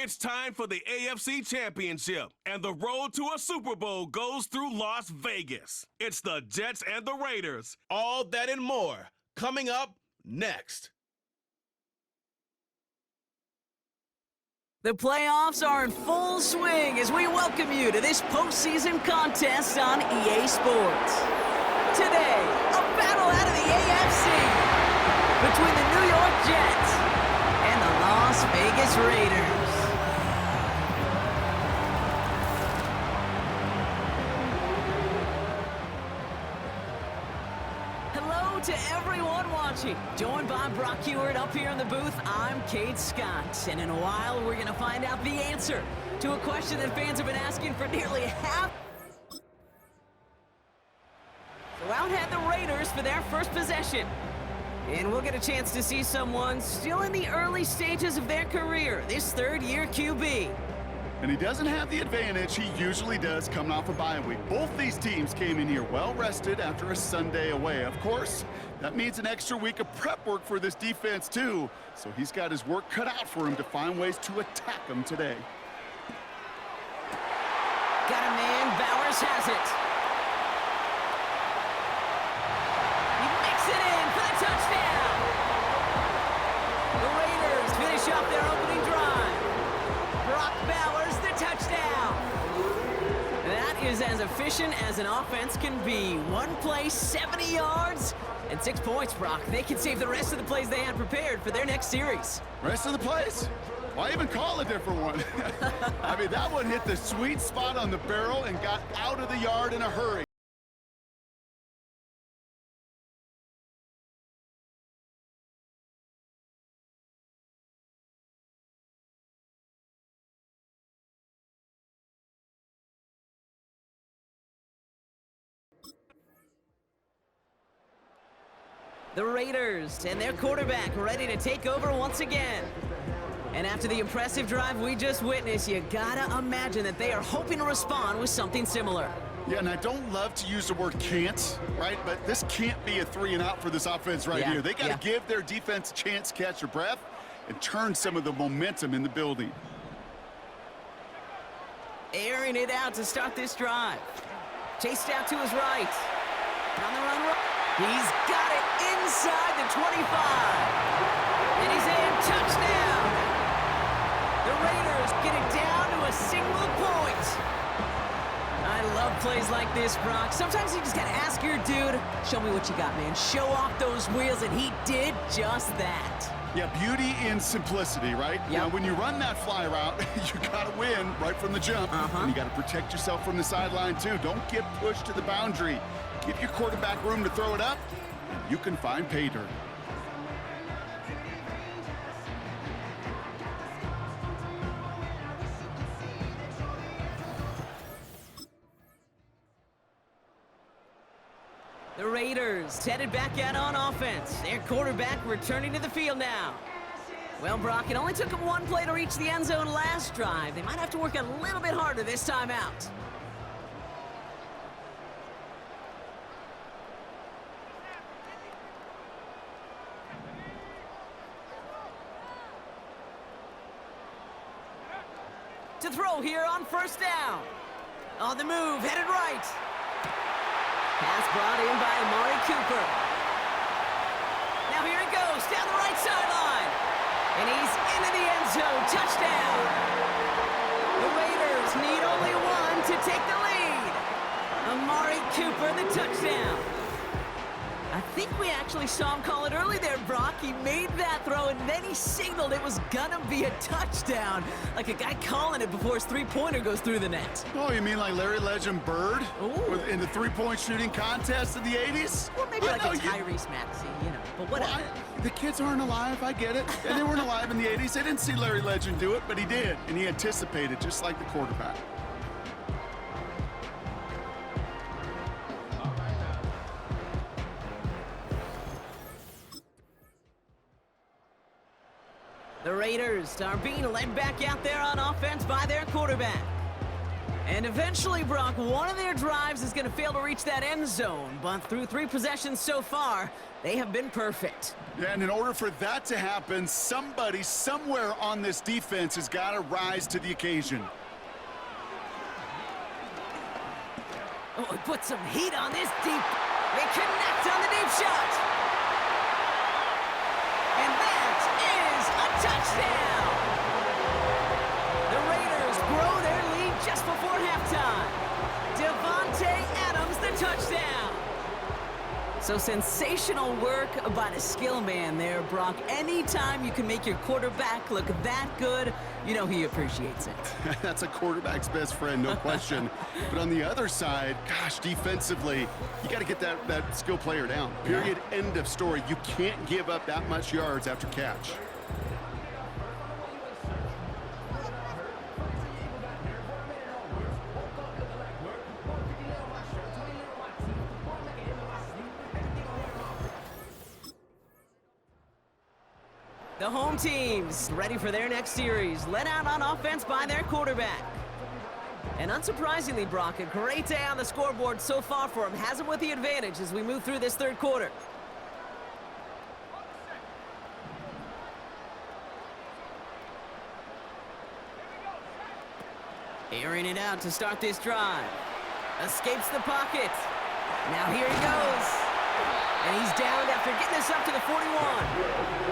It's time for the AFC Championship, and the road to a Super Bowl goes through Las Vegas. It's the Jets and the Raiders. All that and more coming up next. The playoffs are in full swing as we welcome you to this postseason contest on EA Sports. Today, a battle out of the AFC between the New York Jets and the Las Vegas Raiders. Hello to everyone watching. Joined by Brock Heward up here in the booth, I'm Cade Scott. And in a while, we're going to find out the answer to a question that fans have been asking for nearly half. So out had the Raiders for their first possession. And we'll get a chance to see someone still in the early stages of their career, this third-year QB. And he doesn't have the advantage he usually does coming off a bye week. Both these teams came in here well-rested after a Sunday away. Of course, that means an extra week of prep work for this defense, too. So he's got his work cut out for him to find ways to attack them today. Got a man, Bowers has it. He makes it in for the touchdown. The Raiders finish off their opening drive. Brock Bowers, the touchdown. That is as efficient as an offense can be. One play, 70 yards, and 6 points, Brock. They can save the rest of the plays they had prepared for their next series. Rest of the plays? Why even call a different one? I mean, that one hit the sweet spot on the barrel and got out of the yard in a hurry. The Raiders and their quarterback ready to take over once again. And after the impressive drive we just witnessed, you gotta imagine that they are hoping to respond with something similar. Yeah, and I don't love to use the word can't, right? But this can't be a 3-and-out for this offense right here. They got to give their defense a chance to catch their breath and turn some of the momentum in the building. Airing it out to start this drive. Chased out to his right. On the run. He's got it inside the 25. And he's in. Touchdown. The Raiders get it down to a single point. I love plays like this, Brock. Sometimes you just got to ask your dude, show me what you got, man. Show off those wheels, and he did just that. Yeah, beauty in simplicity, right? Yep. Now, when you run that fly route, you got to win right from the jump. And you got to protect yourself from the sideline, too. Don't get pushed to the boundary. Give your quarterback room to throw it up, and you can find pay dirt. The Raiders headed back out on offense. Their quarterback returning to the field now. Well, Brock, it only took them one play to reach the end zone last drive. They might have to work a little bit harder this time out. To throw here on first down. On the move, headed right. Pass brought in by Amari Cooper. Now here it goes, down the right sideline. And he's into the end zone, touchdown. The Raiders need only one to take the lead. Amari Cooper, the touchdown. I think we actually saw him call it early there, Brock. He made that throw, and then he signaled it was gonna be a touchdown. Like a guy calling it before his three-pointer goes through the net. Oh, you mean like Larry Legend Bird in the three-point shooting contest in the 80s? Or maybe like a Tyrese Maxey, you know, but whatever. Well, the kids aren't alive, I get it. And they weren't alive in the 80s. They didn't see Larry Legend do it, but he did, and he anticipated, just like the quarterback. The Raiders are being led back out there on offense by their quarterback. And eventually, Brock, one of their drives is going to fail to reach that end zone. But through 3 possessions so far, they have been perfect. Yeah, and in order for that to happen, somebody somewhere on this defense has got to rise to the occasion. Oh, he put some heat on this deep. They connect on the deep shot. And that is a touchdown. The Raiders grow their lead just before halftime. Devontae Adams, the touchdown. So sensational work by the skill man there, Brock. Anytime you can make your quarterback look that good, you know he appreciates it. That's a quarterback's best friend, no question. But on the other side, gosh, defensively, you got to get that skill player down. Period, end of story. You can't give up that much yards after catch. The home teams ready for their next series, led out on offense by their quarterback. And unsurprisingly, Brock, a great day on the scoreboard so far for him. Has him with the advantage as we move through this third quarter. Airing it out to start this drive. Escapes the pocket. Now here he goes. And he's downed after getting this up to the 41.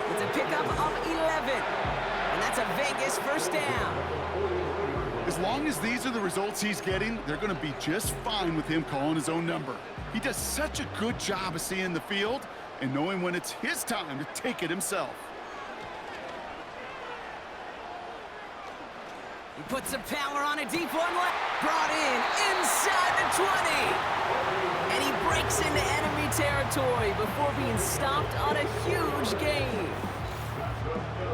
It's a pickup of 11. And that's a Vegas first down. As long as these are the results he's getting, they're going to be just fine with him calling his own number. He does such a good job of seeing the field and knowing when it's his time to take it himself. He puts some power on a deep one. Brought in inside the 20. And he breaks into enemy territory before being stopped on a huge gain.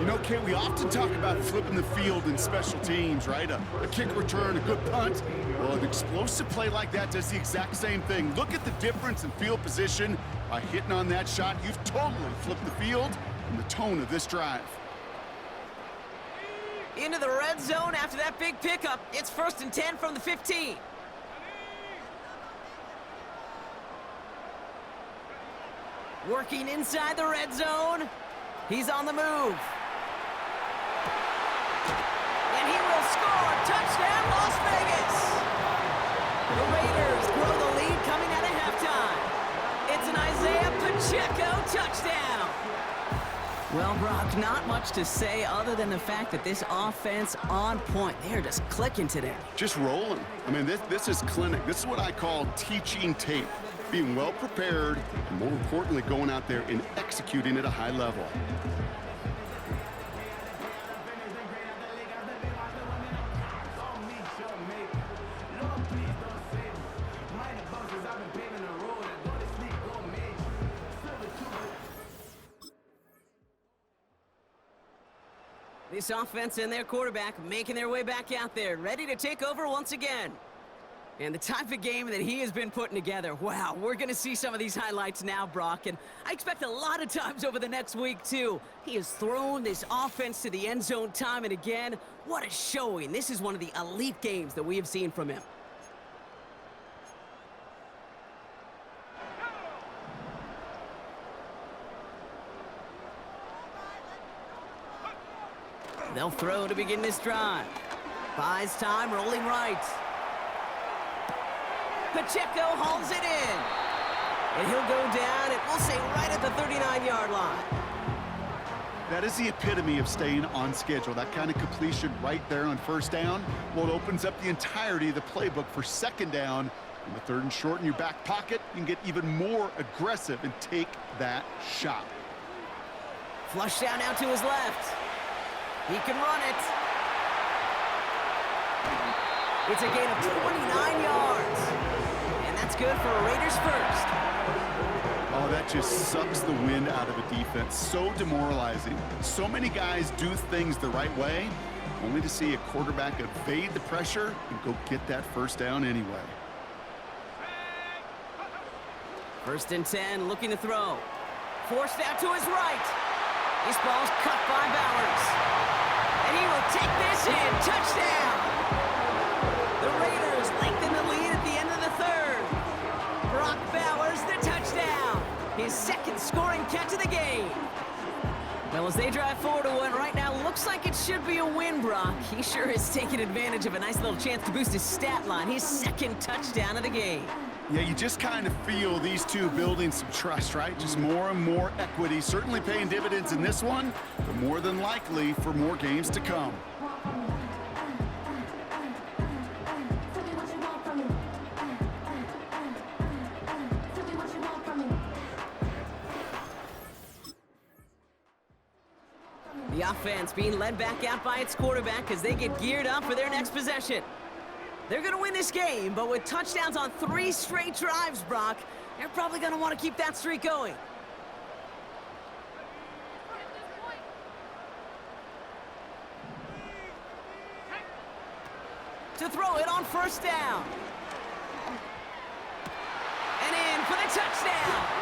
You know, Kate, we often talk about flipping the field in special teams, right? A kick return, a good punt. Well, an explosive play like that does the exact same thing. Look at the difference in field position. By hitting on that shot, you've totally flipped the field and the tone of this drive. Into the red zone after that big pickup. It's 1st and 10 from the 15. Working inside the red zone. He's on the move. And he will score. Touchdown, Las Vegas. The Raiders grow the lead coming out of halftime. It's an Isaiah Pacheco touchdown. Well, Brock, not much to say other than the fact that this offense on point. They're just clicking today. Just rolling. I mean, this is clinic. This is what I call teaching tape. Being well prepared, and more importantly, going out there and executing at a high level. This offense and their quarterback making their way back out there, ready to take over once again. And the type of game that he has been putting together, wow, we're going to see some of these highlights now, Brock, and I expect a lot of times over the next week, too. He has thrown this offense to the end zone time and again. What a showing. This is one of the elite games that we have seen from him. They'll throw to begin this drive. Buys time, rolling right. Pacheco hauls it in. And he'll go down, and we'll say right at the 39-yard line. That is the epitome of staying on schedule. That kind of completion right there on first down. Well, it opens up the entirety of the playbook for second down. In the 3rd and short in your back pocket, you can get even more aggressive and take that shot. Flush down now to his left. He can run it. It's a gain of 29 yards. And that's good for a Raiders first. Oh, that just sucks the wind out of a defense. So demoralizing. So many guys do things the right way, only to see a quarterback evade the pressure and go get that first down anyway. 1st and 10, looking to throw. Forced out to his right. This ball's cut by Bowers. And he will take this in. Touchdown! as they drive forward to what right now looks like it should be a win, Brock. He sure is taking advantage of a nice little chance to boost his stat line. His second touchdown of the game. Yeah, you just kind of feel these two building some trust, right? Just more and more equity, certainly paying dividends in this one, but more than likely for more games to come. The offense being led back out by its quarterback as they get geared up for their next possession. They're going to win this game, but with touchdowns on 3 straight drives, Brock, they're probably going to want to keep that streak going. To throw it on first down. And in for the touchdown.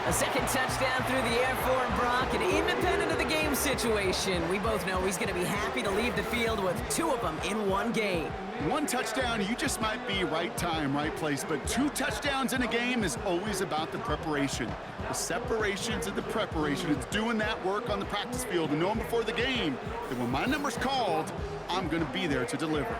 A second touchdown through the air for him, Brock, and independent of the game situation, we both know he's going to be happy to leave the field with 2 of them in one game. 1 touchdown, you just might be right time, right place, but 2 touchdowns in a game is always about the preparation. The separations and the preparation. It's doing that work on the practice field and knowing before the game that when my number's called, I'm going to be there to deliver.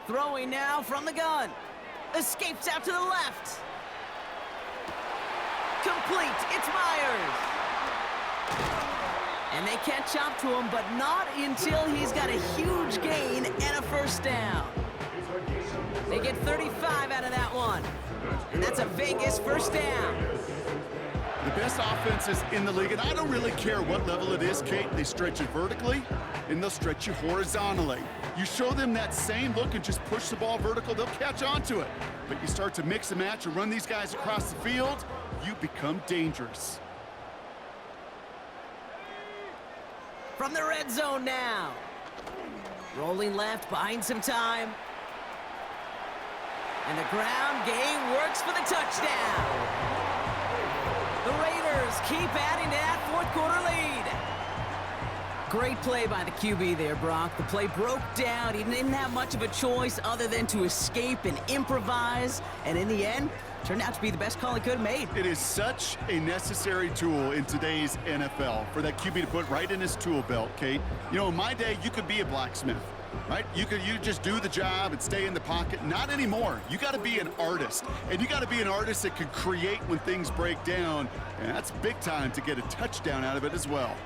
Throwing now from the gun. Escapes out to the left. Complete. It's Myers. And they catch up to him, but not until he's got a huge gain and a first down. They get 35 out of that one. And that's a Vegas first down. The best offenses in the league, and I don't really care what level it is, Kate. They stretch it vertically, and they'll stretch you horizontally. You show them that same look and just push the ball vertical, they'll catch on to it. But you start to mix and match and run these guys across the field, you become dangerous. From the red zone now. Rolling left, buying some time. And the ground game works for the touchdown. The Raiders keep adding to that fourth quarter lead. Great play by the QB there, Brock. The play broke down. He didn't have much of a choice other than to escape and improvise. And in the end, turned out to be the best call he could have made. It is such a necessary tool in today's NFL for that QB to put right in his tool belt, Kate. You know, in my day, you could be a blacksmith, right? You just do the job and stay in the pocket. Not anymore. You got to be an artist, and you got to be an artist that can create when things break down, and that's big time to get a touchdown out of it as well.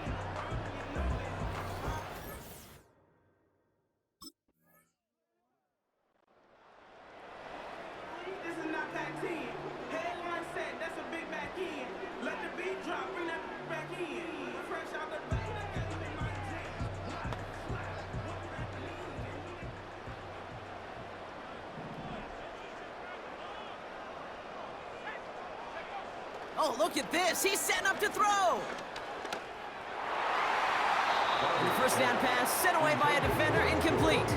Oh, look at this. He's setting up to throw. And the first down pass sent away by a defender, incomplete.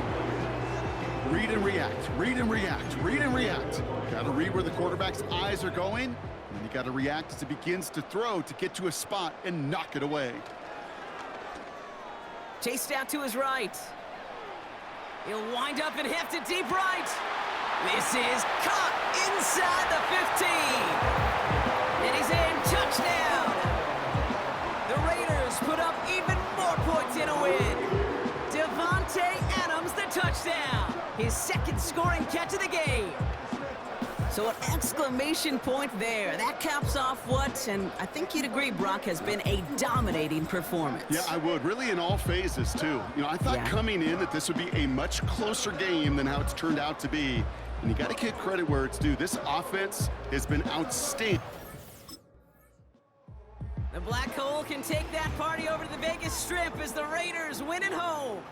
Read and react, read and react, read and react. Got to read where the quarterback's eyes are going, and then you got to react as it begins to throw to get to a spot and knock it away. Chased out to his right. He'll wind up and heft it deep right. This is caught inside the 15. And he's in. Touchdown. The Raiders put up even more points in a win. Devontae Adams, the touchdown. His second scoring catch of the game. So an exclamation point there. That caps off what, and I think you'd agree, Brock, has been a dominating performance. Yeah, I would. Really in all phases, too. You know, I thought coming in that this would be a much closer game than how it's turned out to be. And you got to give credit where it's due. This offense has been outstanding. The Black Hole can take that party over to the Vegas Strip as the Raiders win at home.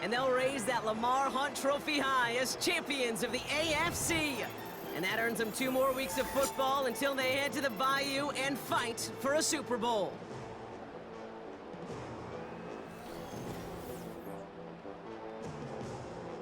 And they'll raise that Lamar Hunt Trophy high as champions of the AFC. And that earns them 2 more weeks of football until they head to the Bayou and fight for a Super Bowl.